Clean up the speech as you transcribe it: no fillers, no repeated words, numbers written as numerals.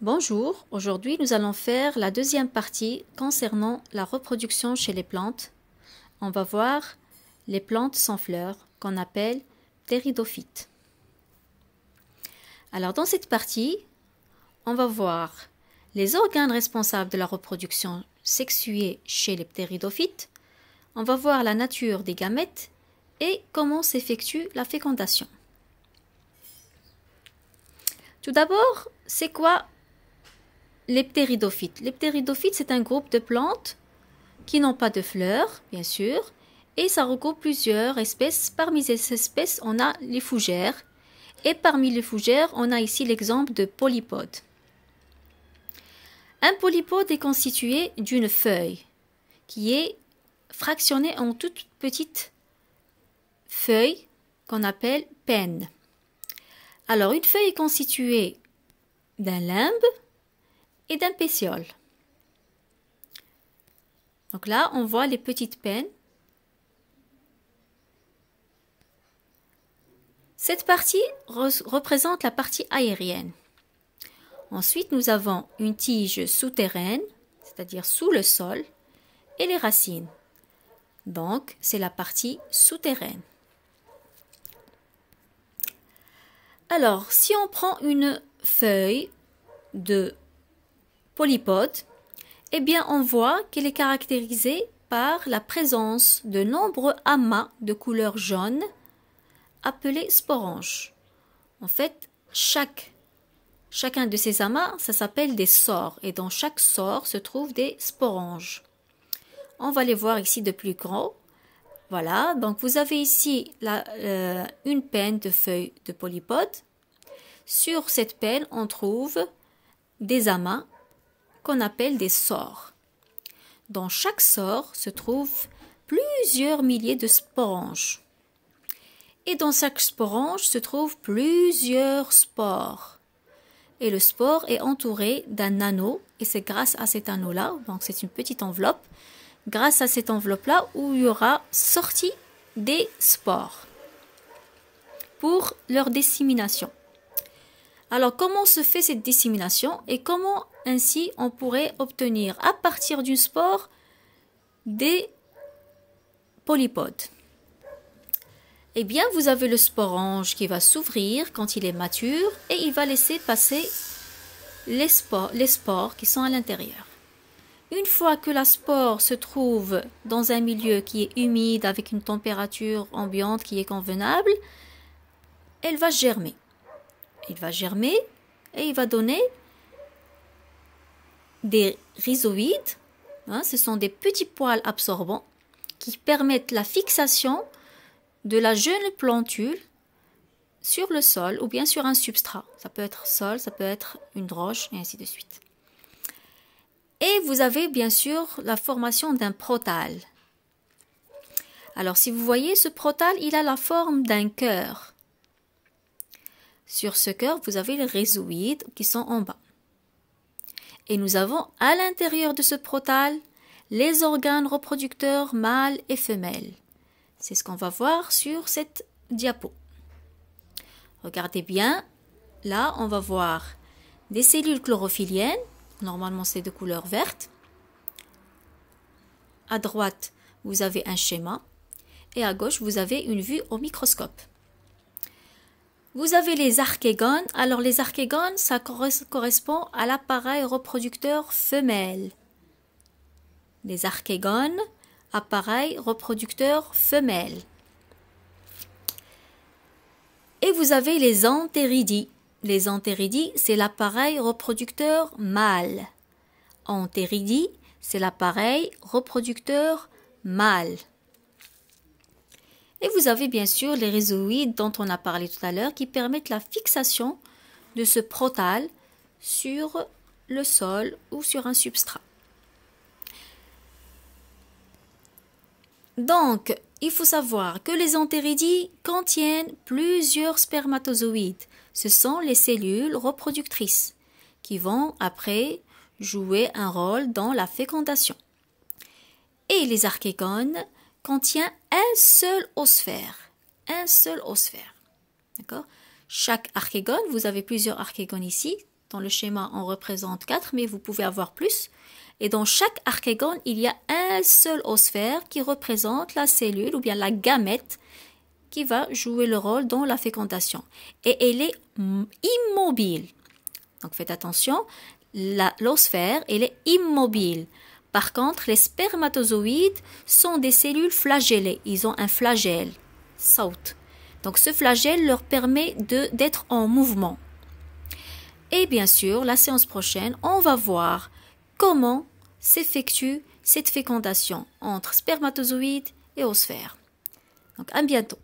Bonjour, aujourd'hui nous allons faire la deuxième partie concernant la reproduction chez les plantes. On va voir les plantes sans fleurs qu'on appelle ptéridophytes. Alors dans cette partie, on va voir les organes responsables de la reproduction sexuée chez les ptéridophytes. On va voir la nature des gamètes et comment s'effectue la fécondation. Tout d'abord, c'est quoi les ptéridophytes? Les ptéridophytes, c'est un groupe de plantes qui n'ont pas de fleurs, bien sûr, et ça regroupe plusieurs espèces. Parmi ces espèces, on a les fougères, et parmi les fougères, on a ici l'exemple de polypode. Un polypode est constitué d'une feuille qui est fractionnée en toutes petites feuilles qu'on appelle pennes. Alors, une feuille est constituée d'un limbe et d'un pétiole. Donc là, on voit les petites pennes. Cette partie représente la partie aérienne. Ensuite, nous avons une tige souterraine, c'est-à-dire sous le sol, et les racines. Donc, c'est la partie souterraine. Alors, si on prend une feuille de polypode, eh bien, on voit qu'elle est caractérisée par la présence de nombreux amas de couleur jaune appelés sporanges. En fait, chacun de ces amas, ça s'appelle des sores, et dans chaque sore se trouvent des sporanges. On va les voir ici de plus gros. Voilà, donc vous avez ici une penne de feuilles de polypode. Sur cette penne, on trouve des amas qu'on appelle des sores. Dans chaque sore se trouvent plusieurs milliers de sporanges. Et dans chaque sporange se trouvent plusieurs spores. Et le spore est entouré d'un anneau, et c'est grâce à cet anneau-là, donc c'est une petite enveloppe, grâce à cette enveloppe-là où il y aura sorti des spores pour leur dissémination. Alors, comment se fait cette dissémination et comment ainsi on pourrait obtenir à partir du spore des polypodes? Eh bien, vous avez le sporange qui va s'ouvrir quand il est mature et il va laisser passer les spores qui sont à l'intérieur. Une fois que la spore se trouve dans un milieu qui est humide avec une température ambiante qui est convenable, elle va germer. Il va germer et il va donner des rhizoïdes. Ce sont des petits poils absorbants qui permettent la fixation de la jeune plantule sur le sol ou bien sur un substrat. Ça peut être sol, ça peut être une roche et ainsi de suite. Et vous avez bien sûr la formation d'un protale. Alors si vous voyez ce protale, il a la forme d'un cœur. Sur ce cœur, vous avez les rhizoïdes qui sont en bas. Et nous avons à l'intérieur de ce protale les organes reproducteurs mâles et femelles. C'est ce qu'on va voir sur cette diapo. Regardez bien, là on va voir des cellules chlorophylliennes, normalement c'est de couleur verte. À droite, vous avez un schéma et à gauche, vous avez une vue au microscope. Vous avez les archégones. Alors les archégones, ça correspond à l'appareil reproducteur femelle. Les archégones, appareil reproducteur femelle. Et vous avez les entéridies. Les entéridies, c'est l'appareil reproducteur mâle. Entéridie, c'est l'appareil reproducteur mâle. Et vous avez bien sûr les rhizoïdes dont on a parlé tout à l'heure qui permettent la fixation de ce protale sur le sol ou sur un substrat. Donc, il faut savoir que les entéridies contiennent plusieurs spermatozoïdes. Ce sont les cellules reproductrices qui vont après jouer un rôle dans la fécondation. Et les archégones contient un seul osphère. Un seul osphère. D'accord? Chaque archégone, vous avez plusieurs archégones ici, Dans le schéma, on représente 4, mais vous pouvez avoir plus. Et dans chaque archégone, il y a un seul osphère qui représente la cellule ou bien la gamète qui va jouer le rôle dans la fécondation. Et elle est immobile. Donc faites attention, l'osphère, elle est immobile. Par contre, les spermatozoïdes sont des cellules flagellées. Ils ont un flagelle, saute. Donc ce flagelle leur permet d'être en mouvement. Et bien sûr, la séance prochaine, on va voir comment s'effectue cette fécondation entre spermatozoïdes et osphère. Donc à bientôt.